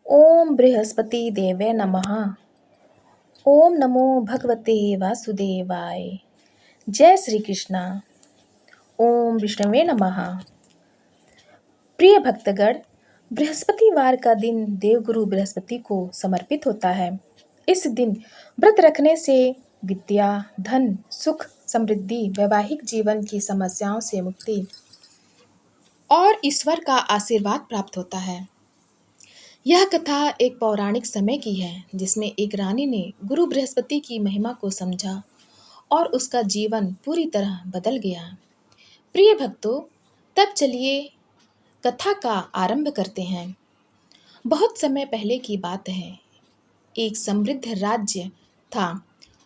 ओम बृहस्पति देवे नमः। ओम नमो भगवते वासुदेवाय। जय श्री कृष्णा। ओम विष्णुवे नमः। प्रिय भक्तगण, बृहस्पतिवार का दिन देवगुरु बृहस्पति को समर्पित होता है। इस दिन व्रत रखने से विद्या, धन, सुख, समृद्धि, वैवाहिक जीवन की समस्याओं से मुक्ति और ईश्वर का आशीर्वाद प्राप्त होता है। यह कथा एक पौराणिक समय की है जिसमें एक रानी ने गुरु बृहस्पति की महिमा को समझा और उसका जीवन पूरी तरह बदल गया। प्रिय भक्तों, तब चलिए कथा का आरंभ करते हैं। बहुत समय पहले की बात है। एक समृद्ध राज्य था।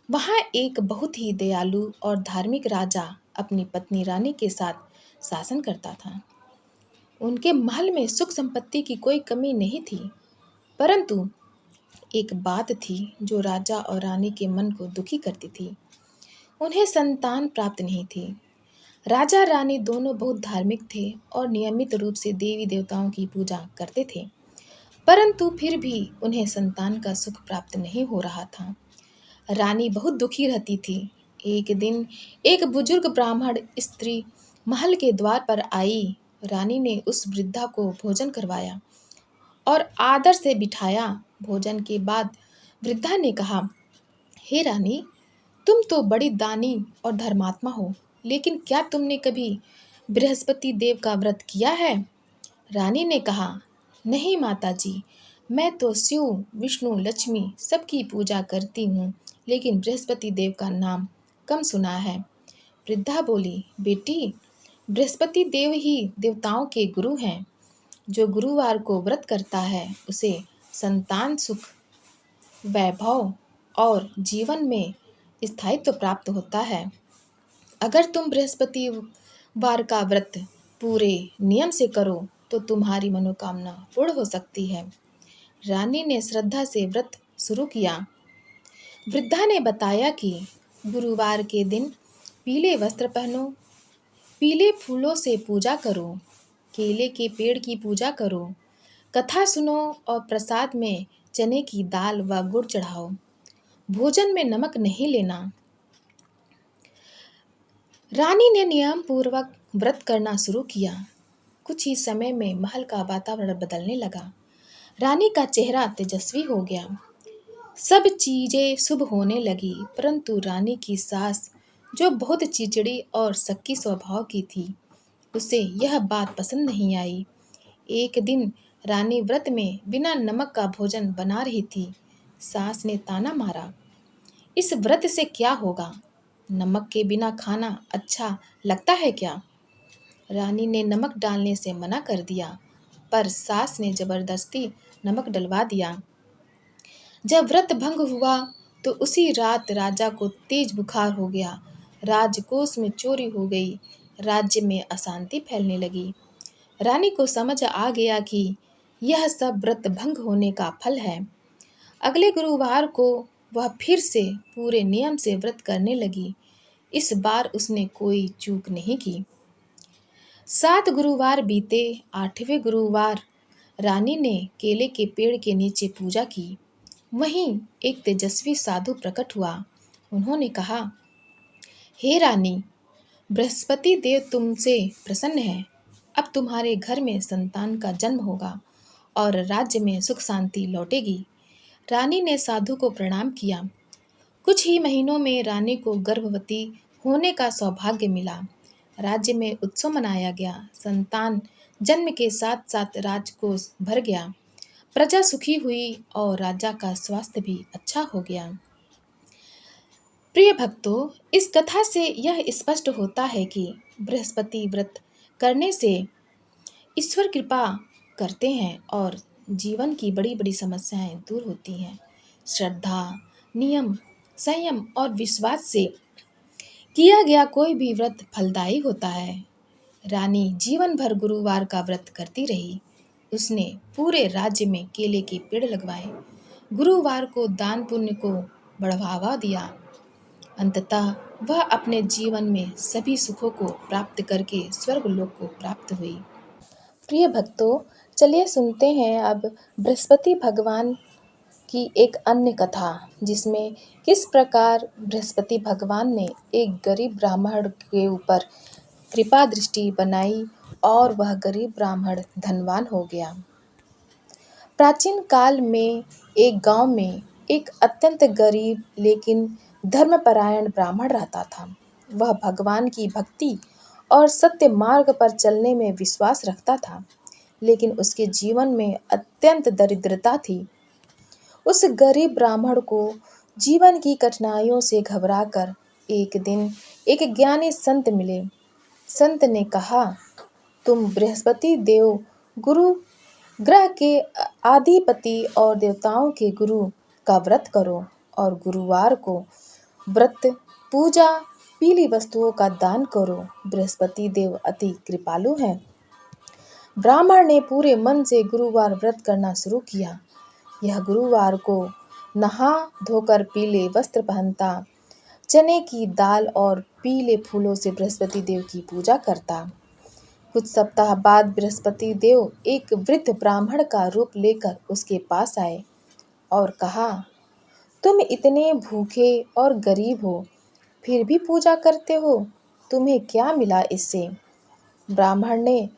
वहाँ एक बहुत ही दयालु और धार्मिक राजा अपनी पत्नी रानी के साथ शासन करता था। उनके महल में सुख संपत्ति की कोई कमी नहीं थी, परंतु एक बात थी जो राजा और रानी के मन को दुखी करती थी। उन्हें संतान प्राप्त नहीं थी। राजा रानी दोनों बहुत धार्मिक थे और नियमित रूप से देवी देवताओं की पूजा करते थे, परंतु फिर भी उन्हें संतान का सुख प्राप्त नहीं हो रहा था। रानी बहुत दुखी रहती थी। एक दिन एक बुजुर्ग ब्राह्मण स्त्री महल के द्वार पर आई। रानी ने उस वृद्धा को भोजन करवाया और आदर से बिठाया। भोजन के बाद वृद्धा ने कहा, हे रानी, तुम तो बड़ी दानी और धर्मात्मा हो, लेकिन क्या तुमने कभी बृहस्पति देव का व्रत किया है? रानी ने कहा, नहीं माता जी, मैं तो शिव, विष्णु, लक्ष्मी सबकी पूजा करती हूँ, लेकिन बृहस्पति देव का नाम कम सुना है। वृद्धा बोली, बेटी, बृहस्पति देव ही देवताओं के गुरु हैं। जो गुरुवार को व्रत करता है उसे संतान सुख, वैभव और जीवन में स्थायित्व प्राप्त होता है। अगर तुम बृहस्पतिवार का व्रत पूरे नियम से करो तो तुम्हारी मनोकामना पूर्ण हो सकती है। रानी ने श्रद्धा से व्रत शुरू किया। वृद्धा ने बताया कि गुरुवार के दिन पीले वस्त्र पहनो, पीले फूलों से पूजा करो, केले के पेड़ की पूजा करो, कथा सुनो और प्रसाद में चने की दाल व गुड़ चढ़ाओ। भोजन में नमक नहीं लेना। रानी ने नियम पूर्वक व्रत करना शुरू किया। कुछ ही समय में महल का वातावरण बदलने लगा। रानी का चेहरा तेजस्वी हो गया। सब चीजें शुभ होने लगी, परंतु रानी की सास, जो बहुत चिड़चिड़ी और शक्की स्वभाव की थी, उसे यह बात पसंद नहीं आई। एक दिन रानी व्रत में बिना नमक का भोजन बना रही थी। सास ने ताना मारा, इस व्रत से क्या होगा? नमक के बिना खाना अच्छा लगता है क्या? रानी ने नमक डालने से मना कर दिया, पर सास ने जबरदस्ती नमक डलवा दिया। जब व्रत भंग हुआ तो उसी रात राजा को तेज बुखार हो गया। राजकोष में चोरी हो गई। राज्य में अशांति फैलने लगी। रानी को समझ आ गया कि यह सब व्रत भंग होने का फल है। अगले गुरुवार को वह फिर से पूरे नियम से व्रत करने लगी। इस बार उसने कोई चूक नहीं की। 7 गुरुवार बीते। 8वें गुरुवार रानी ने केले के पेड़ के नीचे पूजा की। वहीं एक तेजस्वी साधु प्रकट हुआ। उन्होंने कहा, हे रानी, बृहस्पति देव तुमसे प्रसन्न है। अब तुम्हारे घर में संतान का जन्म होगा और राज्य में सुख शांति लौटेगी। रानी ने साधु को प्रणाम किया। कुछ ही महीनों में रानी को गर्भवती होने का सौभाग्य मिला। राज्य में उत्सव मनाया गया। संतान जन्म के साथ साथ राजकोष भर गया। प्रजा सुखी हुई और राजा का स्वास्थ्य भी अच्छा हो गया। प्रिय भक्तों, इस कथा से यह स्पष्ट होता है कि बृहस्पति व्रत करने से ईश्वर कृपा करते हैं और जीवन की बड़ी बड़ी समस्याएं दूर होती हैं। श्रद्धा, नियम, संयम और विश्वास से किया गया कोई भी व्रत फलदायी होता है। रानी जीवन भर गुरुवार का व्रत करती रही। उसने पूरे राज्य में केले के पेड़ लगवाए, गुरुवार को दान पुण्य को बढ़ावा दिया। अंततः वह अपने जीवन में सभी सुखों को प्राप्त करके स्वर्ग लोक को प्राप्त हुई। प्रिय भक्तों, चलिए सुनते हैं अब बृहस्पति भगवान की एक अन्य कथा, जिसमें किस प्रकार बृहस्पति भगवान ने एक गरीब ब्राह्मण के ऊपर कृपा दृष्टि बनाई और वह गरीब ब्राह्मण धनवान हो गया। प्राचीन काल में एक गांव में एक अत्यंत गरीब लेकिन धर्मपरायण ब्राह्मण रहता था। वह भगवान की भक्ति और सत्य मार्ग पर चलने में विश्वास रखता था, लेकिन उसके जीवन में अत्यंत दरिद्रता थी। उस गरीब ब्राह्मण को जीवन की कठिनाइयों से घबराकर एक दिन एक ज्ञानी संत मिले। संत ने कहा, तुम बृहस्पति देव गुरु ग्रह के आधिपति और देवताओं के गुरु का व्रत करो और गुरुवार को व्रत पूजा पीली वस्तुओं का दान करो। बृहस्पति देव अति कृपालु हैं। ब्राह्मण ने पूरे मन से गुरुवार व्रत करना शुरू किया। यह गुरुवार को नहा धोकर पीले वस्त्र पहनता, चने की दाल और पीले फूलों से बृहस्पति देव की पूजा करता। कुछ सप्ताह बाद बृहस्पति देव एक वृद्ध ब्राह्मण का रूप लेकर उसके पास आए और कहा, तुम इतने भूखे और गरीब हो, फिर भी पूजा करते हो, तुम्हें क्या मिला इससे? ब्राह्मण ने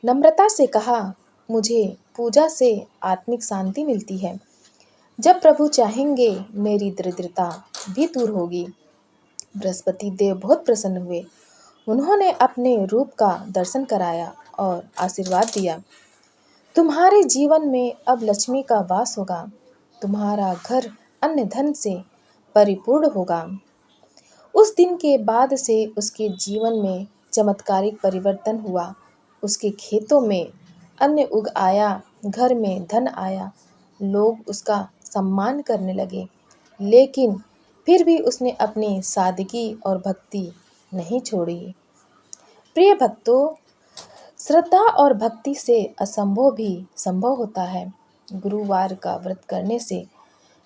नम्रता से कहा, मुझे पूजा से आत्मिक शांति मिलती है। जब प्रभु चाहेंगे मेरी दरिद्रता भी दूर होगी। बृहस्पति देव बहुत प्रसन्न हुए। उन्होंने अपने रूप का दर्शन कराया और आशीर्वाद दिया, तुम्हारे जीवन में अब लक्ष्मी का वास होगा, तुम्हारा घर अन्य धन से परिपूर्ण होगा। उस दिन के बाद से उसके जीवन में चमत्कारिक परिवर्तन हुआ। उसके खेतों में अन्न उग आया, घर में धन आया, लोग उसका सम्मान करने लगे। लेकिन फिर भी उसने अपनी सादगी और भक्ति नहीं छोड़ी। प्रिय भक्तों, श्रद्धा और भक्ति से असंभव भी संभव होता है। गुरुवार का व्रत करने से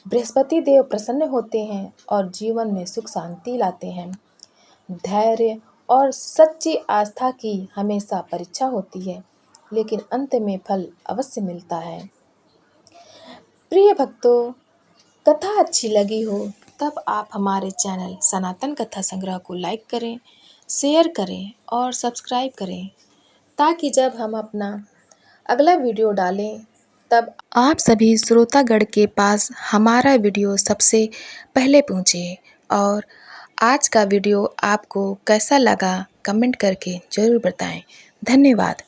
बृहस्पति देव प्रसन्न होते हैं और जीवन में सुख शांति लाते हैं। धैर्य और सच्ची आस्था की हमेशा परीक्षा होती है, लेकिन अंत में फल अवश्य मिलता है। प्रिय भक्तों, कथा अच्छी लगी हो तब आप हमारे चैनल सनातन कथा संग्रह को लाइक करें, शेयर करें और सब्सक्राइब करें, ताकि जब हम अपना अगला वीडियो डालें तब आप सभी श्रोतागण के पास हमारा वीडियो सबसे पहले पहुंचे। और आज का वीडियो आपको कैसा लगा कमेंट करके ज़रूर बताएं। धन्यवाद।